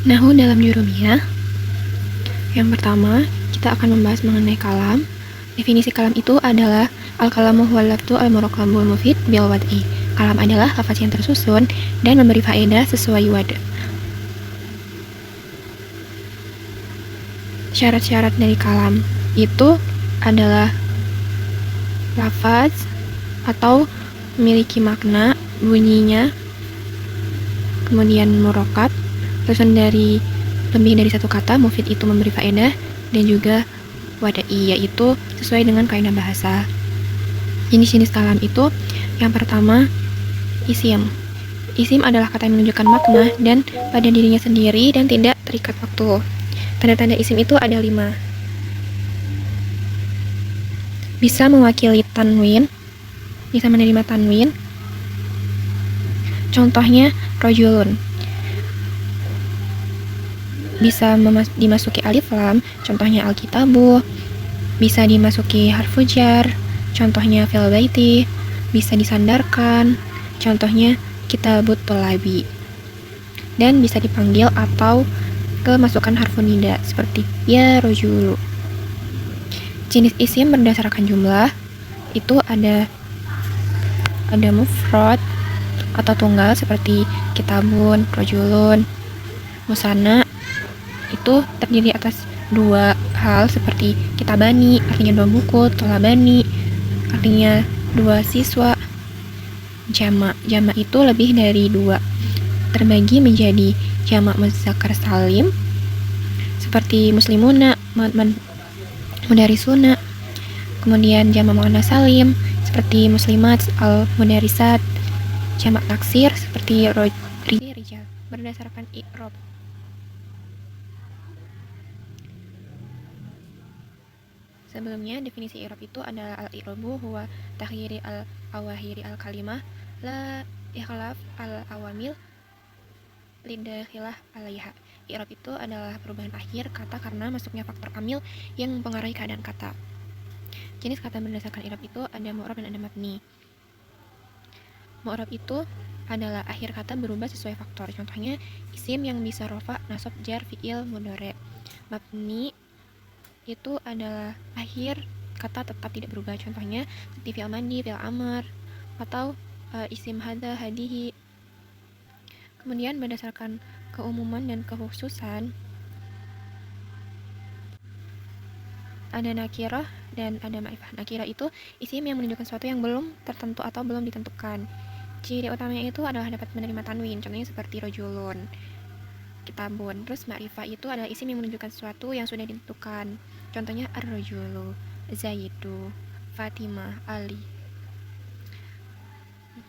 Nahwu dalam jurumiyah. Yang pertama, kita akan membahas mengenai kalam. Definisi kalam itu adalah al-kalamu huwal lafdhu al-murakkabul mufid bil wad'i. Kalam adalah lafaz yang tersusun dan memberi faedah sesuai wad. Syarat-syarat dari kalam itu adalah lafaz atau memiliki makna, bunyinya, kemudian murakkab, tersusun dari lebih dari satu kata, mufid itu memberi faedah, dan juga wada'i, yaitu sesuai dengan kaidah bahasa. Jenis-jenis kalam itu, yang pertama, isim. Isim adalah kata yang menunjukkan makna dan pada dirinya sendiri dan tidak terikat waktu. Tanda-tanda isim itu ada 5. Bisa mewakili tanwin, bisa menerima tanwin. Contohnya rojulun. Bisa dimasuki alif lam, contohnya alkitabu. Bisa dimasuki harfu jar, contohnya fil baiti. Bisa disandarkan, contohnya kitabut thalabi. Dan bisa dipanggil atau kemasukan harfu nida seperti ya rojulu. Jenis isim berdasarkan jumlah itu ada mufrad atau tunggal seperti kitabun, rojulun. Musana itu terdiri atas 2 hal seperti kitabani artinya 2 buku, tolabani artinya 2 siswa. Jamak itu lebih dari 2, terbagi menjadi jamak muzakkar salim seperti muslimuna, mudarisuna. Kemudian jamak muannas salim seperti muslimat, al mudarisat. Jamak taksir seperti rijal berdasarkan i'rab. Sebelumnya, definisi i'rab itu adalah al-i'rabu huwa takhyiri al-awahiri al-kalimah la ikhlaf al-awamil lidakhilah alaiha. I'rab itu adalah perubahan akhir kata karena masuknya faktor amil yang mempengaruhi keadaan kata. Jenis kata berdasarkan i'rab itu ada mu'rab dan ada mabni. Mu'rab itu adalah akhir kata berubah sesuai faktor. Contohnya isim yang bisa rofa, nasab, jar, fi'il, mudhari'. Mabni itu adalah akhir kata tetap tidak berubah. Contohnya seperti fi'il madi, fi'il amr, atau isim hadza, hadihi. Kemudian berdasarkan keumuman dan kekhususan ada nakirah dan ada ma'rifah. Nakirah itu isim yang menunjukkan sesuatu yang belum tertentu atau belum ditentukan. Ciri utamanya itu adalah dapat menerima tanwin. Contohnya seperti rojulun, kitabun. Terus ma'rifah itu adalah isim yang menunjukkan sesuatu yang sudah ditentukan. Contohnya ar-rajulu, Zaidu, Fatimah, Ali.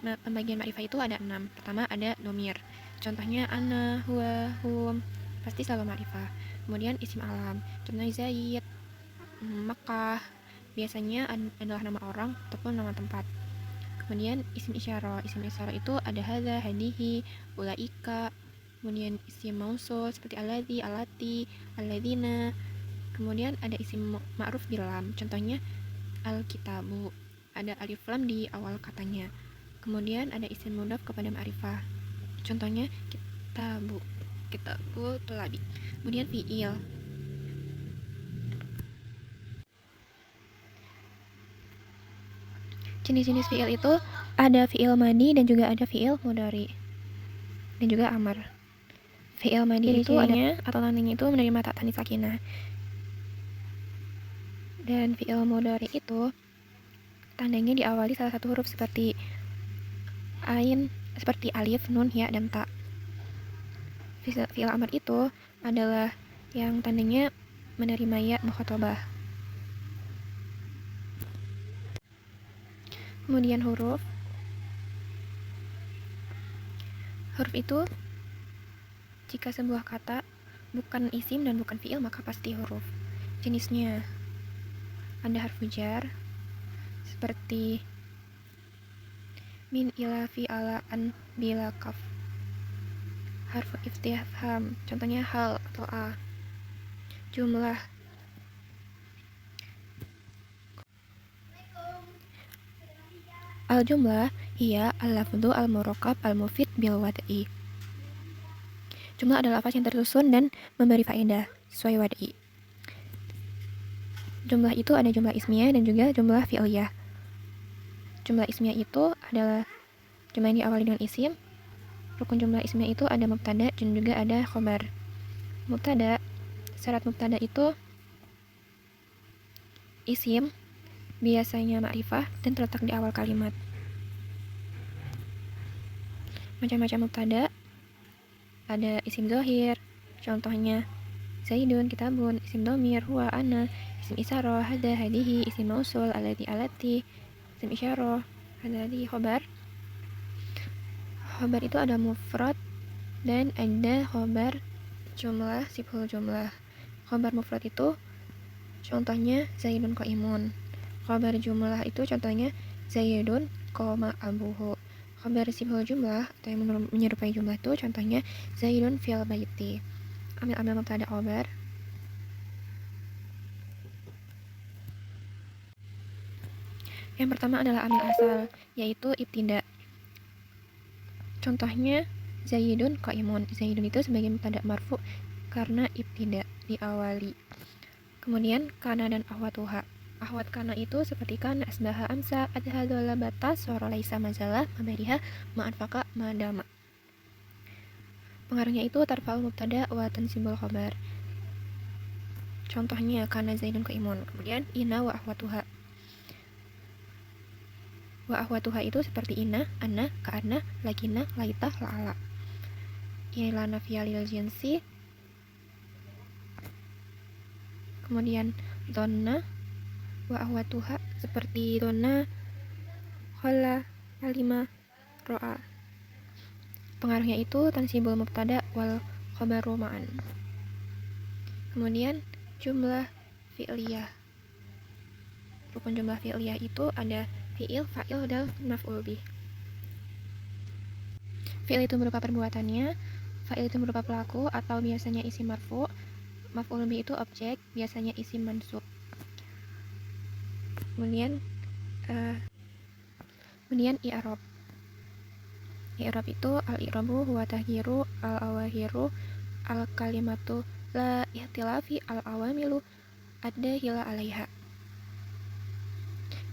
Nah, pembagian ma'rifah itu ada 6. Pertama ada domir. Contohnya ana, huwa, hum. Pasti selalu ma'rifah. Kemudian isim alam. Contohnya Zaid, Makkah. Biasanya adalah nama orang ataupun nama tempat. Kemudian isim isyarah. Isim isyarah itu ada hadza, hadihi, ulaika. Kemudian isim mausul seperti alladzi, allati, alladzina. Kemudian ada isim ma'ruf bil lam. Contohnya al-kitabu. Ada alif lam di awal katanya. Kemudian ada isim mudhaf kepada ma'rifah. Contohnya kitabu thalabi. Kemudian fi'il. Jenis-jenis fi'il itu ada fi'il madi dan juga ada fi'il mudhari dan juga amar. Fi'il madi itu ada atau tandanya itu menerima tak tanis sakinah. Dan fi'il mudhari itu tandanya diawali salah satu huruf seperti ain, seperti alif, nun, ya, dan ta. Fi'il amar itu adalah yang tandanya menerima ya mukhatabah. Kemudian huruf itu jika sebuah kata bukan isim dan bukan fi'il maka pasti huruf. Jenisnya ada harfu jar seperti min ila fi ala an bila kaf. Harfu istifham contohnya hal atau a. Jumlah al-jumlah hiya al-lafdhu al-murakkab al-mufid bil wad'i. Jumlah adalah lafaz yang tersusun dan memberi faedah sesuai wad'i. Jumlah itu ada jumlah ismiyah dan juga jumlah fi'liyah. Jumlah ismiyah itu adalah jumlah yang diawali dengan isim. Rukun jumlah ismiyah itu ada mubtada dan juga ada khobar. Mubtada, syarat mubtada itu isim, biasanya ma'rifah dan terletak di awal kalimat. Macam-macam mubtada, ada isim zohir, contohnya Zaidun, kitabun, isim domir, huwa, ana, isim isyarah, hada, hadihi, isim mausul, alati, alati, isim isyarah, hadi, khobar. Khobar itu ada mufrad dan ada khobar jumlah, sifhul jumlah. Khobar mufrad itu contohnya Zaidun qaimun. Khobar jumlah itu contohnya Zaidun koma abuhu. Khobar sifhul jumlah atau yang menyerupai jumlah itu contohnya Zaidun fil baiti. Ambil mubtada khobar. Yang pertama adalah amil asal, yaitu ibtida. Contohnya Zaidun qaimun. Zaidun itu sebagai mubtada marfu karena ibtida, diawali. Kemudian kana dan ahwatuha. Ahwat kana itu seperti kana, asbaha, amsa, adha, dhola, batas, soro, laisa, mazalah, mabariha, ma'anfaka, madama. Pengaruhnya itu tarfa'ul mubtada wa tansibul khobar. Contohnya kana Zaidun qaimun. Kemudian ina wa ahwatuha. Wa ahwatuha itu seperti ina, anna, ka'anna, lakina, laita, la'ala. Inilah nafiyah lil jinsi. Kemudian donna wa ahwatuha seperti donna, khola, alima, ro'a. Pengaruhnya itu tansibul mubtada wal khobaru ma'an. Kemudian jumlah fi'liyah. Rukun jumlah fi'liyah itu ada fi'il, fa'il, dan maf'ul bih. Fi'il itu berupa perbuatannya, fa'il itu berupa pelaku atau biasanya isim marfu, maf'ul bih itu objek, biasanya isim mansub. Kemudian i'rab. I'rab itu al-i'rabu huwa tahyiru al-awahiru al-kalimatu la ihtilafi al-awamilu ad-dahila 'alaiha.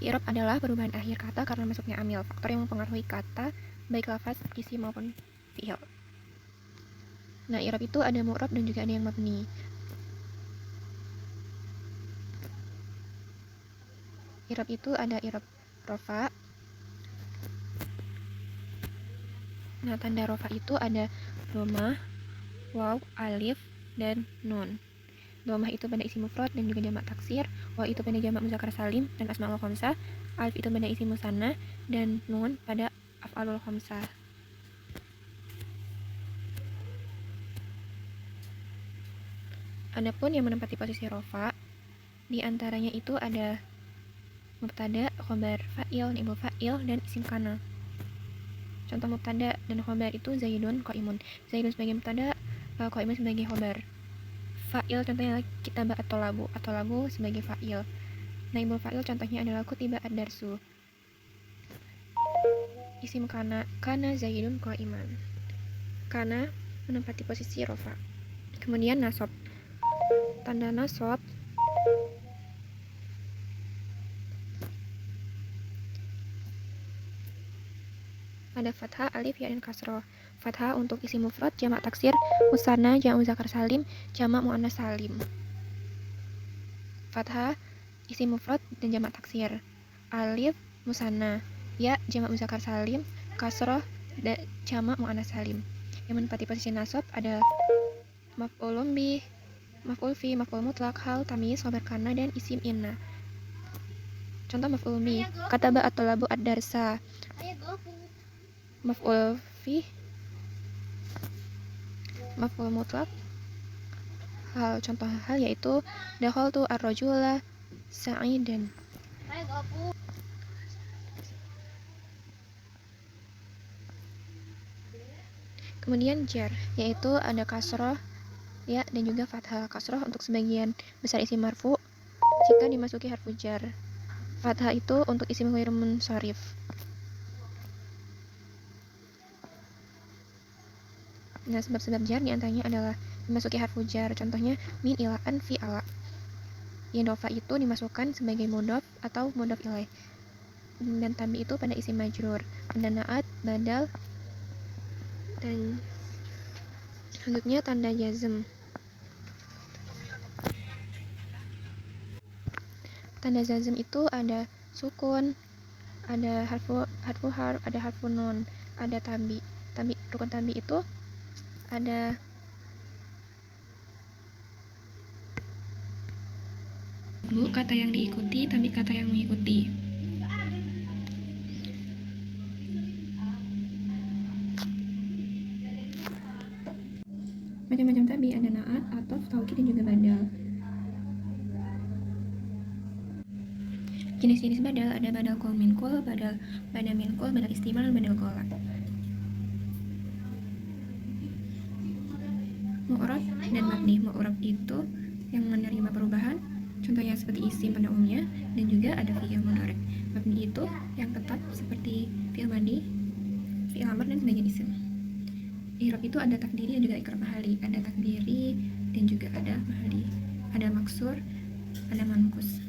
I'rab adalah perubahan akhir kata karena masuknya amil, faktor yang mempengaruhi kata baik lafaz, isim maupun fi'il. Nah, i'rab itu ada mu'rab dan juga ada yang mabni. I'rab itu ada i'rab rofa. Nah, tanda rofa itu ada dhammah, waw, alif, dan nun. Dhammah itu pada isim mufrad dan juga jamak taksir, waw itu pada jamak muzakkar salim dan asmaul khamsah, alif itu pada isim musanna, dan nun pada af'alul khamsah. Adapun yang menempati posisi rofa, di antaranya itu ada mubtada, khobar, fa'il, ni'mul fa'il, dan isim kana. Contoh mubtada dan khobar itu Zaidun qaimun. Zaidun sebagai mubtada, qaimun sebagai khobar. Fa'il contohnya kitaba atau labu sebagai fa'il. Naibul fa'il contohnya adalah kutiba ad-darsu. Isim kana Zaidun qaiman. Kana menempati posisi rofa. Kemudian nasab. Tanda nasab ada fathah, alif, ya, dan kasroh. Fathah untuk isim mufrad, jamak taksir, musanna, jamak muzakkar salim, jamak muannas salim. Fathah isim mufrad dan jamak taksir. Alif musanna, ya jamak muzakkar salim, kasroh jamak muannas salim. Yang menempati posisi nasab ada maf'ulun bih, maf'ul fi, maf'ul mutlak, hal, tamyiz, khobar kana, dan isim inna. Contoh maf'ul bih, kataba at-thalabu ad-darsa. Maf'ul fi, maf'ul mutlak, hal, contoh hal yaitu dakhaltu ar-rajula sa'idan. Kemudian jar, yaitu ada kasroh, ya, dan juga fathah. Kasroh untuk sebagian besar isim marfu jika dimasuki harfu jar. Fathah itu untuk isim ghairu munsharif. Nah, sebab-sebab jar diantaranya adalah memasuki harfu jar, contohnya min, ila, an, fi, ala. Idhofah itu dimasukkan sebagai mudhof atau mudhof ilaih. Dan tambi itu pada isim majrur, pada naat, badal, dan selanjutnya tanda jazm. Tanda jazm itu ada sukun, ada harfu harf, ada harfu nun, ada tambi. Rukun tambi itu ada kata yang diikuti, tambi kata yang mengikuti. Macam-macam tambi ada naat, atof, taukid, dan juga badal. Jenis-jenis badal ada badal kol min kol, badal min kol, badal istimal, badal kolak. Mu'rab dan mabni. Mu'rab itu yang menerima perubahan, contohnya seperti isim pada umumnya, dan juga ada fi'il mudhari. Mabni itu yang tetap seperti fi'il madi, fi'il amr, dan sebagian isim. I'rab itu ada takdiri dan juga ikrab mahali. Ada takdiri dan juga ada mahali. Ada maksur, ada mankus.